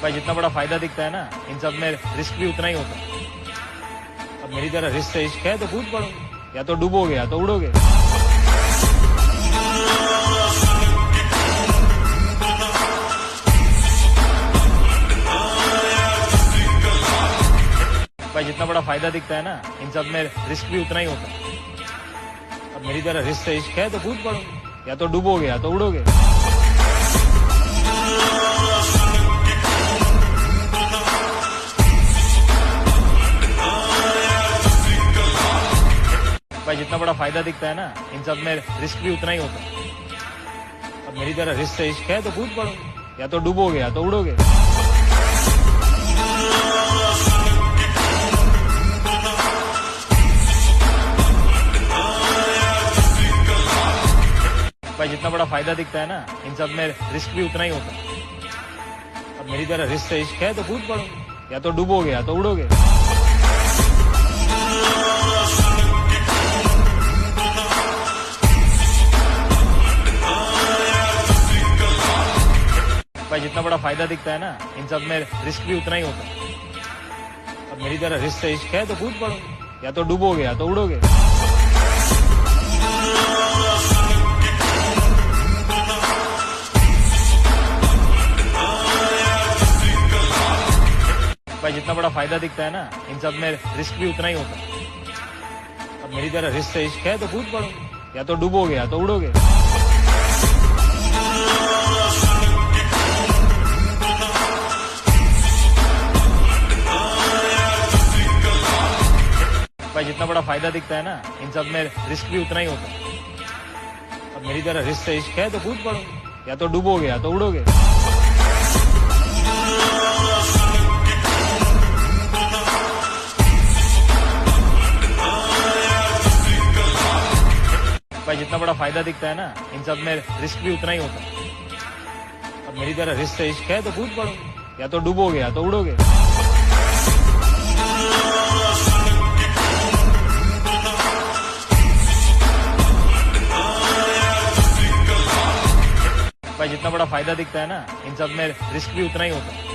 भाई जितना बड़ा फायदा दिखता है ना, इन सब में रिस्क भी उतना ही होता है। अब मेरी तरह रिस्क से इश्क है तो कूद पड़ो, या तो डूबोगे या तो उड़ोगे। भाई जितना बड़ा फायदा दिखता है ना, इन सब में रिस्क भी उतना ही होता है। अब मेरी तरह रिस्क से इश्क है तो कूद पड़ो, या तो डूबोगे या तो उड़ोगे। भाई जितना बड़ा फायदा दिखता है ना, इन सब में रिस्क भी उतना ही होता है। अब मेरी तरह रिस्क से इश्क है तो कूद पड़ो, या तो डूबोगे या तो उड़ोगे। भाई जितना बड़ा फायदा दिखता है ना, इन सब में रिस्क भी उतना ही होता है। अब मेरी तरह रिस्क से इश्क है तो कूद पड़ो, या तो डूबोगे या तो उड़ोगे। भाई जितना बड़ा फायदा दिखता है ना, इन सब में रिस्क भी उतना ही होता है। अब मेरी तरह रिस्क से इश्क है तो कूद पड़ो, या तो डूबोगे या तो उड़ोगे। भाई जितना बड़ा फायदा दिखता है ना, इन सब में रिस्क भी उतना ही होता है। अब मेरी तरह रिस्क से इश्क है तो कूद पड़ो, या तो डूबोगे या तो उड़ोगे। भाई जितना बड़ा फायदा दिखता है ना, इन सब में रिस्क भी उतना ही होता है। अब मेरी तरह रिस्क से इश्क है तो कूद पड़ो, या तो डूबोगे या तो उड़ोगे। भाई जितना बड़ा फायदा दिखता है ना, इन सब में रिस्क भी उतना ही होता है। अब मेरी तरह रिस्क से इश्क है तो कूद पड़ो, या तो डूबोगे या तो उड़ोगे। भाई जितना बड़ा फायदा दिखता है ना, इन सब में रिस्क भी उतना ही होता है।